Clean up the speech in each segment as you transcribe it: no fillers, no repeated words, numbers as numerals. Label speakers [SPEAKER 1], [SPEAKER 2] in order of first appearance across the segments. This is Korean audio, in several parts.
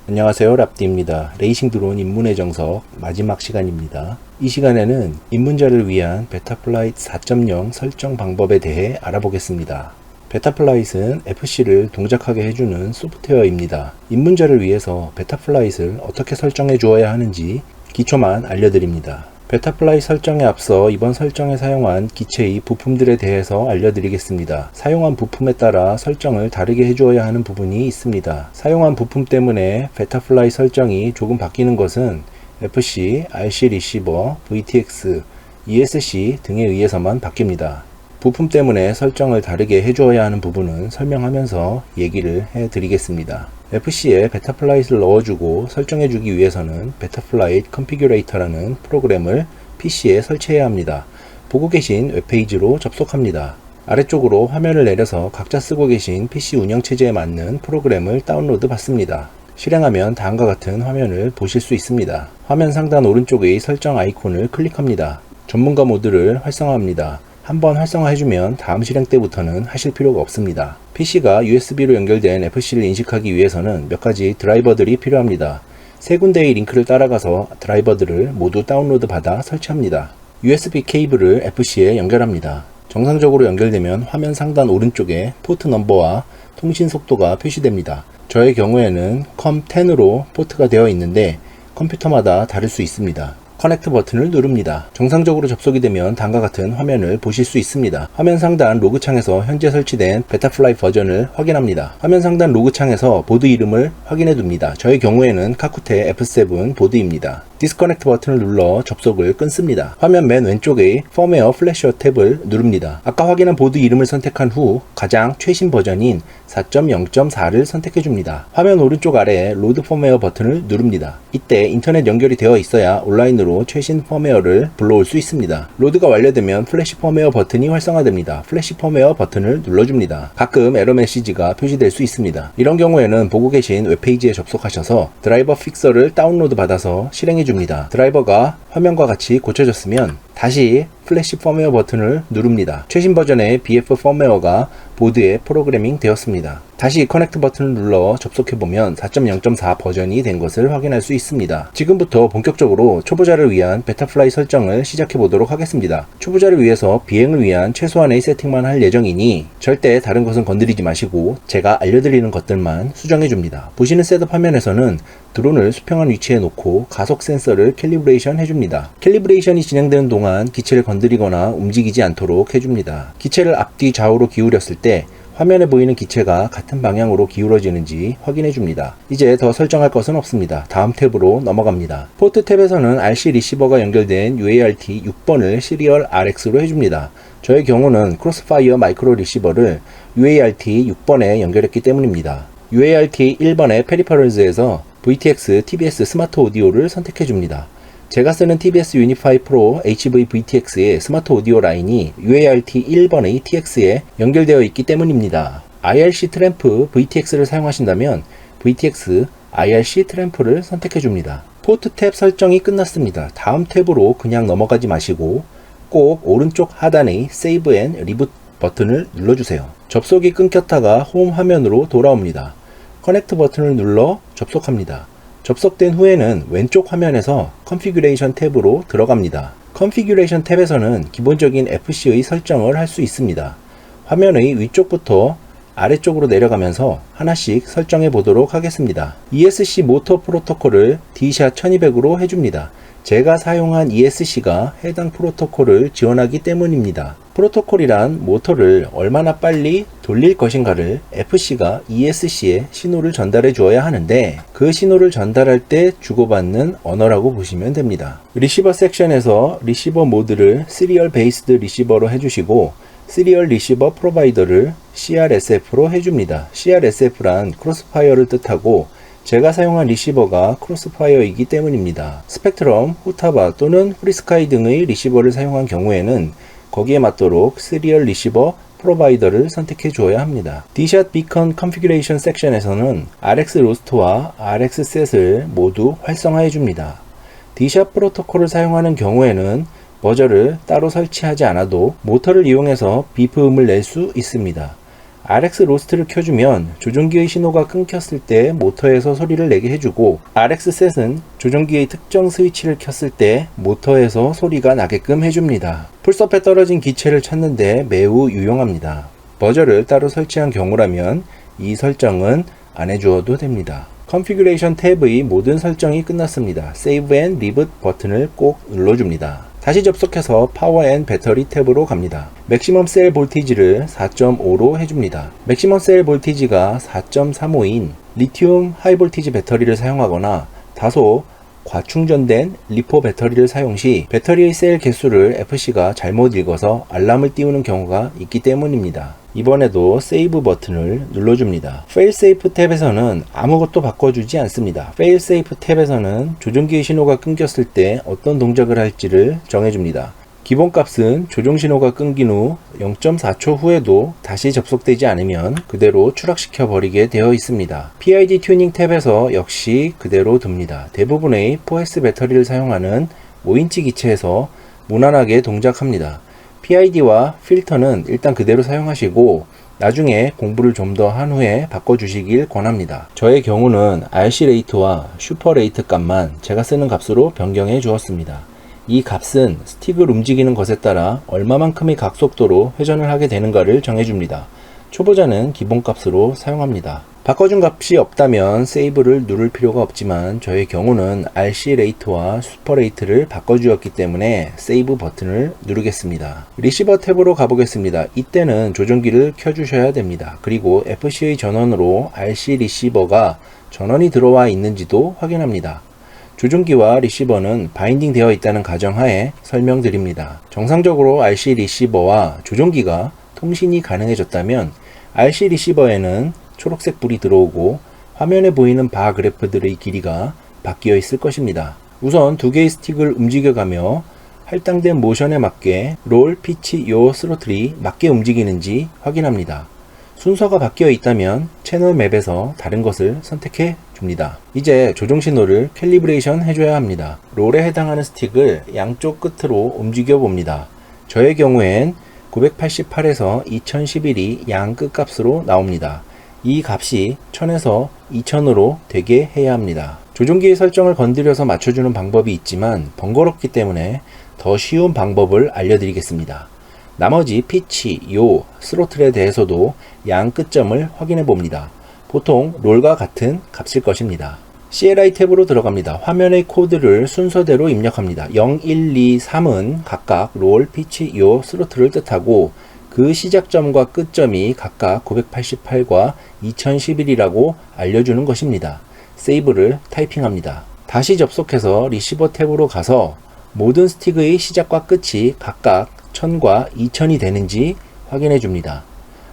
[SPEAKER 1] 안녕하세요, 랍디입니다. 레이싱 드론 입문의 정석 마지막 시간입니다. 이 시간에는 입문자를 위한 베타플라이트 4.0 설정 방법에 대해 알아보겠습니다. 베타플라이트는 FC를 동작하게 해주는 소프트웨어입니다. 입문자를 위해서 베타플라이트를 어떻게 설정해 주어야 하는지 기초만 알려드립니다. 베타플라이트 설정에 앞서 이번 설정에 사용한 기체의 부품들에 대해서 알려드리겠습니다. 사용한 부품에 따라 설정을 다르게 해주어야 하는 부분이 있습니다. 사용한 부품 때문에 베타플라이트 설정이 조금 바뀌는 것은 FC, RC 리시버, VTX, ESC 등에 의해서만 바뀝니다. 부품 때문에 설정을 다르게 해주어야 하는 부분은 설명하면서 얘기를 해드리겠습니다. FC에 베타플라이트를 넣어주고 설정해주기 위해서는 베타플라이트 컨피규레이터라는 프로그램을 PC에 설치해야 합니다. 보고 계신 웹페이지로 접속합니다. 아래쪽으로 화면을 내려서 각자 쓰고 계신 PC 운영체제에 맞는 프로그램을 다운로드 받습니다. 실행하면 다음과 같은 화면을 보실 수 있습니다. 화면 상단 오른쪽의 설정 아이콘을 클릭합니다. 전문가 모드를 활성화합니다. 한번 활성화해주면 다음 실행 때부터는 하실 필요가 없습니다. PC가 USB로 연결된 FC를 인식하기 위해서는 몇 가지 드라이버들이 필요합니다. 세 군데의 링크를 따라가서 드라이버들을 모두 다운로드 받아 설치합니다. USB 케이블을 FC에 연결합니다. 정상적으로 연결되면 화면 상단 오른쪽에 포트 넘버와 통신 속도가 표시됩니다. 저의 경우에는 COM10으로 포트가 되어 있는데 컴퓨터마다 다를 수 있습니다. 커넥트 버튼을 누릅니다. 정상적으로 접속이 되면 다음과 같은 화면을 보실 수 있습니다. 화면 상단 로그 창에서 현재 설치된 베타플라이트 버전을 확인합니다. 화면 상단 로그 창에서 보드 이름을 확인해 둡니다. 저의 경우에는 카쿠테 F7 보드입니다. 디스커넥트 버튼을 눌러 접속을 끊습니다. 화면 맨 왼쪽의 펌웨어 플래셔 탭을 누릅니다. 아까 확인한 보드 이름을 선택한 후 가장 최신 버전인 4.0.4를 선택해 줍니다. 화면 오른쪽 아래에 로드 펌웨어 버튼을 누릅니다. 이때 인터넷 연결이 되어 있어야 온라인으로 최신 펌웨어를 불러올 수 있습니다. 로드가 완료되면 플래시 펌웨어 버튼이 활성화됩니다. 플래시 펌웨어 버튼을 눌러줍니다. 가끔 에러 메시지가 표시될 수 있습니다. 이런 경우에는 보고 계신 웹페이지에 접속하셔서 드라이버 픽서를 다운로드 받아서 실행해 줍니다. 드라이버가 화면과 같이 고쳐졌으면 다시 플래시 펌웨어 버튼을 누릅니다. 최신 버전의 BF 펌웨어가 보드에 프로그래밍 되었습니다. 다시 커넥트 버튼을 눌러 접속해보면 4.0.4 버전이 된 것을 확인할 수 있습니다. 지금부터 본격적으로 초보자를 위한 베타플라이트 설정을 시작해보도록 하겠습니다. 초보자를 위해서 비행을 위한 최소한의 세팅만 할 예정이니 절대 다른 것은 건드리지 마시고 제가 알려드리는 것들만 수정해줍니다. 보시는 셋업 화면에서는 드론을 수평한 위치에 놓고 가속 센서를 캘리브레이션 해줍니다. 캘리브레이션이 진행되는 동안 기체를 건드리거나 움직이지 않도록 해줍니다. 기체를 앞뒤 좌우로 기울였을 때 화면에 보이는 기체가 같은 방향으로 기울어지는지 확인해 줍니다. 이제 더 설정할 것은 없습니다. 다음 탭으로 넘어갑니다. 포트 탭에서는 RC 리시버가 연결된 UART 6번을 시리얼 RX로 해줍니다. 저의 경우는 크로스파이어 마이크로 리시버를 UART 6번에 연결했기 때문입니다. UART 1번의 페리퍼럴즈에서 VTX TBS 스마트 오디오를 선택해 줍니다. 제가 쓰는 TBS 유니파이 프로 HV-VTX의 스마트 오디오 라인이 UART 1번의 TX에 연결되어 있기 때문입니다. IRC 트램프 VTX를 사용하신다면 VTX IRC 트램프를 선택해 줍니다. 포트 탭 설정이 끝났습니다. 다음 탭으로 그냥 넘어가지 마시고 꼭 오른쪽 하단의 Save and Reboot 버튼을 눌러주세요. 접속이 끊겼다가 홈 화면으로 돌아옵니다. 커넥트 버튼을 눌러 접속합니다. 접속된 후에는 왼쪽 화면에서 컨피규레이션 탭으로 들어갑니다. 컨피규레이션 탭에서는 기본적인 FC의 설정을 할 수 있습니다. 화면의 위쪽부터 아래쪽으로 내려가면서 하나씩 설정해 보도록 하겠습니다. ESC 모터 프로토콜을 D샷 1200으로 해줍니다. 제가 사용한 ESC가 해당 프로토콜을 지원하기 때문입니다. 프로토콜이란 모터를 얼마나 빨리 돌릴 것인가를 FC가 ESC에 신호를 전달해 주어야 하는데 그 신호를 전달할 때 주고받는 언어라고 보시면 됩니다. 리시버 섹션에서 리시버 모드를 시리얼 베이스드 리시버로 해주시고 시리얼 리시버 프로바이더를 CRSF로 해줍니다. CRSF란 크로스파이어를 뜻하고 제가 사용한 리시버가 크로스파이어이기 때문입니다. 스펙트럼, 후타바 또는 프리스카이 등의 리시버를 사용한 경우에는 거기에 맞도록 시리얼 리시버 프로바이더를 선택해 주어야 합니다. D샷 비컨 컨피규레이션 섹션에서는 RX 로스트와 RX 셋을 모두 활성화해 줍니다. D샷 프로토콜을 사용하는 경우에는 버저를 따로 설치하지 않아도 모터를 이용해서 비프음을 낼 수 있습니다. RX 로스트를 켜주면 조종기의 신호가 끊겼을 때 모터에서 소리를 내게 해주고, RX 셋은 조종기의 특정 스위치를 켰을 때 모터에서 소리가 나게끔 해줍니다. 풀숲에 떨어진 기체를 찾는데 매우 유용합니다. 버저를 따로 설치한 경우라면 이 설정은 안 해주어도 됩니다. 컨피규레이션 탭의 모든 설정이 끝났습니다. 세이브 앤 리붓 버튼을 꼭 눌러줍니다. 다시 접속해서 파워 앤 배터리 탭으로 갑니다. 맥시멈 셀 볼티지를 4.5로 해줍니다. 맥시멈 셀 볼티지가 4.35인 리튬 하이볼티지 배터리를 사용하거나 다소 과충전된 리포 배터리를 사용 시 배터리의 셀 개수를 FC가 잘못 읽어서 알람을 띄우는 경우가 있기 때문입니다. 이번에도 세이브 버튼을 눌러줍니다. Failsafe 탭에서는 아무것도 바꿔주지 않습니다. Failsafe 탭에서는 조종기의 신호가 끊겼을 때 어떤 동작을 할지를 정해줍니다. 기본값은 조종 신호가 끊긴 후 0.4초 후에도 다시 접속되지 않으면 그대로 추락시켜 버리게 되어 있습니다. PID 튜닝 탭에서 역시 그대로 둡니다. 대부분의 4S 배터리를 사용하는 5인치 기체에서 무난하게 동작합니다. PID와 필터는 일단 그대로 사용하시고 나중에 공부를 좀 더 한 후에 바꿔주시길 권합니다. 저의 경우는 RC 레이트와 슈퍼 레이트 값만 제가 쓰는 값으로 변경해 주었습니다. 이 값은 스틱을 움직이는 것에 따라 얼마만큼의 각속도로 회전을 하게 되는가를 정해줍니다. 초보자는 기본값으로 사용합니다. 바꿔준 값이 없다면 세이브를 누를 필요가 없지만 저의 경우는 RC 레이트와 슈퍼 레이트를 바꿔주었기 때문에 세이브 버튼을 누르겠습니다. 리시버 탭으로 가보겠습니다. 이때는 조종기를 켜주셔야 됩니다. 그리고 FC의 전원으로 RC 리시버가 전원이 들어와 있는지도 확인합니다. 조종기와 리시버는 바인딩 되어 있다는 가정하에 설명드립니다. 정상적으로 RC 리시버와 조종기가 통신이 가능해졌다면 RC 리시버에는 초록색 불이 들어오고 화면에 보이는 바 그래프들의 길이가 바뀌어 있을 것입니다. 우선 두 개의 스틱을 움직여가며 할당된 모션에 맞게 롤, 피치, 요 스로틀이 맞게 움직이는지 확인합니다. 순서가 바뀌어 있다면 채널 맵에서 다른 것을 선택해 줍니다. 이제 조종 신호를 캘리브레이션 해줘야 합니다. 롤에 해당하는 스틱을 양쪽 끝으로 움직여 봅니다. 저의 경우엔 988에서 2011이 양 끝값으로 나옵니다. 이 값이 1000에서 2000으로 되게 해야 합니다. 조종기의 설정을 건드려서 맞춰주는 방법이 있지만 번거롭기 때문에 더 쉬운 방법을 알려드리겠습니다. 나머지 피치, 요, 스로틀에 대해서도 양 끝점을 확인해 봅니다. 보통 롤과 같은 값일 것입니다. CLI 탭으로 들어갑니다. 화면의 코드를 순서대로 입력합니다. 0, 1, 2, 3은 각각 롤, 피치, 요, 스로틀을 뜻하고 그 시작점과 끝점이 각각 988과 2011이라고 알려주는 것입니다. 세이브를 타이핑합니다. 다시 접속해서 리시버 탭으로 가서 모든 스틱의 시작과 끝이 각각 1000과 2000이 되는지 확인해 줍니다.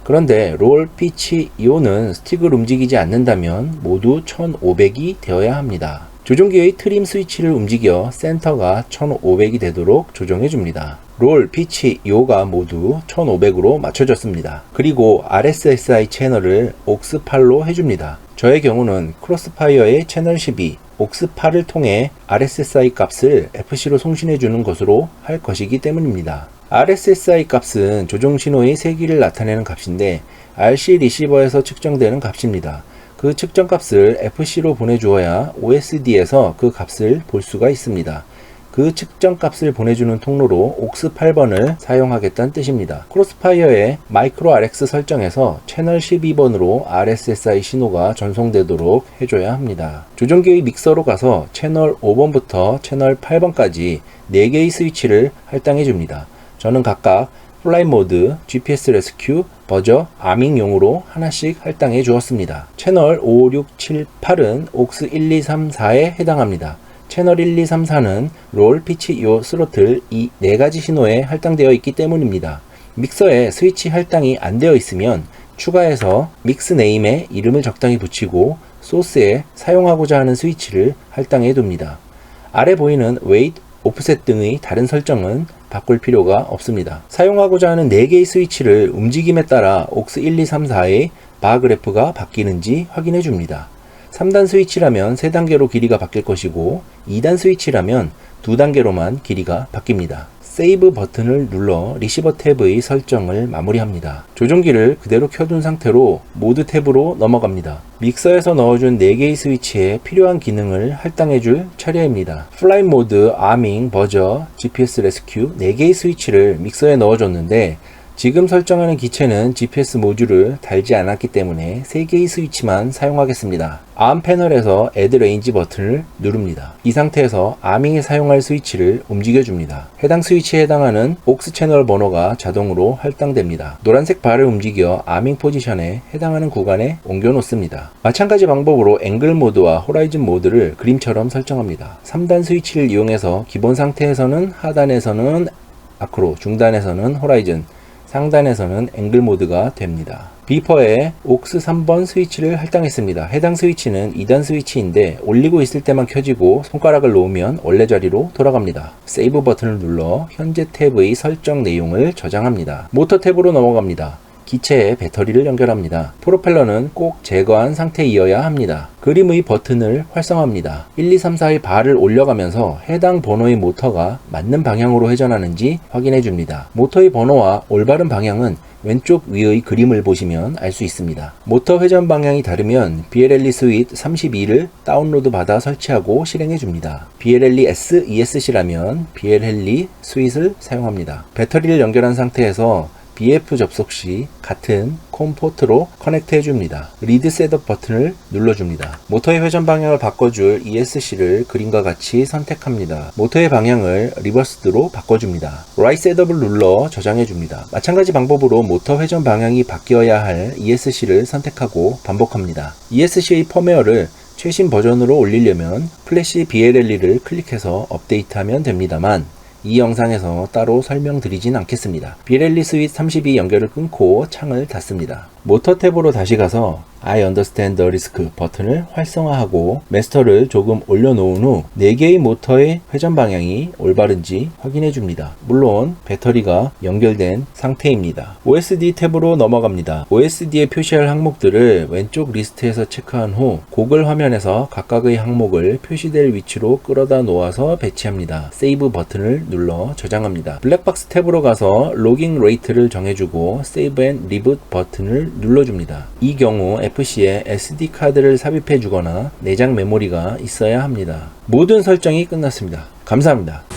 [SPEAKER 1] 그런데 롤, 피치, 요는 스틱을 움직이지 않는다면 모두 1500이 되어야 합니다. 조종기의 트림 스위치를 움직여 센터가 1500이 되도록 조정해 줍니다. 롤, 피치, 요가 모두 1500으로 맞춰졌습니다. 그리고 RSSI 채널을 aux8로 해줍니다. 저의 경우는 크로스파이어의 채널 12, aux8을 통해 RSSI 값을 FC로 송신해 주는 것으로 할 것이기 때문입니다. RSSI 값은 조종 신호의 세기를 나타내는 값인데 RC 리시버에서 측정되는 값입니다. 그 측정 값을 FC로 보내주어야 OSD에서 그 값을 볼 수가 있습니다. 그 측정 값을 보내주는 통로로 aux8번을 사용하겠다는 뜻입니다. 크로스파이어의 마이크로 RX 설정에서 채널 12번으로 RSSI 신호가 전송되도록 해줘야 합니다. 조종기의 믹서로 가서 채널 5번부터 채널 8번까지 4개의 스위치를 할당해 줍니다. 저는 각각 플라이 모드, GPS 레스큐, 버저, 아밍용으로 하나씩 할당해 주었습니다. 채널 5, 6, 7, 8은 aux 1, 2, 3, 4에 해당합니다. 채널 1, 2, 3, 4는 롤, 피치, 요, 스로틀 이 4가지 신호에 할당되어 있기 때문입니다. 믹서에 스위치 할당이 안 되어 있으면 추가해서 믹스 네임에 이름을 적당히 붙이고 소스에 사용하고자 하는 스위치를 할당해 둡니다. 아래 보이는 웨이트, 오프셋 등의 다른 설정은 바꿀 필요가 없습니다. 사용하고자 하는 4개의 스위치를 움직임에 따라 aux 1, 2, 3, 4의 바 그래프가 바뀌는지 확인해 줍니다. 3단 스위치라면 3단계로 길이가 바뀔 것이고 2단 스위치라면 2단계로만 길이가 바뀝니다. 세이브 버튼을 눌러 리시버 탭의 설정을 마무리합니다. 조종기를 그대로 켜둔 상태로 모드 탭으로 넘어갑니다. 믹서에서 넣어준 4개의 스위치에 필요한 기능을 할당해줄 차례입니다. 플라이 모드, 아밍, 버저, GPS 레스큐 4개의 스위치를 믹서에 넣어줬는데 지금 설정하는 기체는 GPS 모듈을 달지 않았기 때문에 3개의 스위치만 사용하겠습니다. 암 패널에서 Add Range 버튼을 누릅니다. 이 상태에서 아밍에 사용할 스위치를 움직여줍니다. 해당 스위치에 해당하는 aux 채널 번호가 자동으로 할당됩니다. 노란색 발을 움직여 아밍 포지션에 해당하는 구간에 옮겨 놓습니다. 마찬가지 방법으로 앵글 모드와 호라이즌 모드를 그림처럼 설정합니다. 3단 스위치를 이용해서 기본 상태에서는 하단에서는 아크로, 중단에서는 호라이즌, 상단에서는 앵글 모드가 됩니다. 비퍼에 aux 3번 스위치를 할당했습니다. 해당 스위치는 2단 스위치인데 올리고 있을 때만 켜지고 손가락을 놓으면 원래 자리로 돌아갑니다. 세이브 버튼을 눌러 현재 탭의 설정 내용을 저장합니다. 모터 탭으로 넘어갑니다. 기체에 배터리를 연결합니다. 프로펠러는 꼭 제거한 상태이어야 합니다. 그림의 버튼을 활성화합니다. 1, 2, 3, 4의 바를 올려가면서 해당 번호의 모터가 맞는 방향으로 회전하는지 확인해 줍니다. 모터의 번호와 올바른 방향은 왼쪽 위의 그림을 보시면 알 수 있습니다. 모터 회전 방향이 다르면 BLLE 스윗 32를 다운로드 받아 설치하고 실행해 줍니다. BLLE S, ESC라면 BLLE 스윗을 사용합니다. 배터리를 연결한 상태에서 BF 접속 시 같은 콤 포트로 커넥트 해줍니다. 리드 셋업 버튼을 눌러줍니다. 모터의 회전 방향을 바꿔줄 ESC를 그림과 같이 선택합니다. 모터의 방향을 리버스드로 바꿔줍니다. 라이트 셋업을 눌러 저장해줍니다. 마찬가지 방법으로 모터 회전 방향이 바뀌어야 할 ESC를 선택하고 반복합니다. ESC의 펌웨어를 최신 버전으로 올리려면 플래시 BLLE를 클릭해서 업데이트하면 됩니다만 이 영상에서 따로 설명드리진 않겠습니다. BLLE 스윗 32 연결을 끊고 창을 닫습니다. 모터 탭으로 다시 가서 I understand the risk 버튼을 활성화하고 마스터를 조금 올려놓은 후 4개의 모터의 회전 방향이 올바른지 확인해 줍니다. 물론 배터리가 연결된 상태입니다. OSD 탭으로 넘어갑니다. OSD에 표시할 항목들을 왼쪽 리스트에서 체크한 후 고글 화면에서 각각의 항목을 표시될 위치로 끌어다 놓아서 배치합니다. 세이브 버튼을 눌러 저장합니다. 블랙박스 탭으로 가서 로깅 레이트를 정해주고 세이브 앤 리붓 버튼을 눌러줍니다. 이 경우 FC에 SD카드를 삽입해 주거나 내장 메모리가 있어야 합니다. 모든 설정이 끝났습니다. 감사합니다.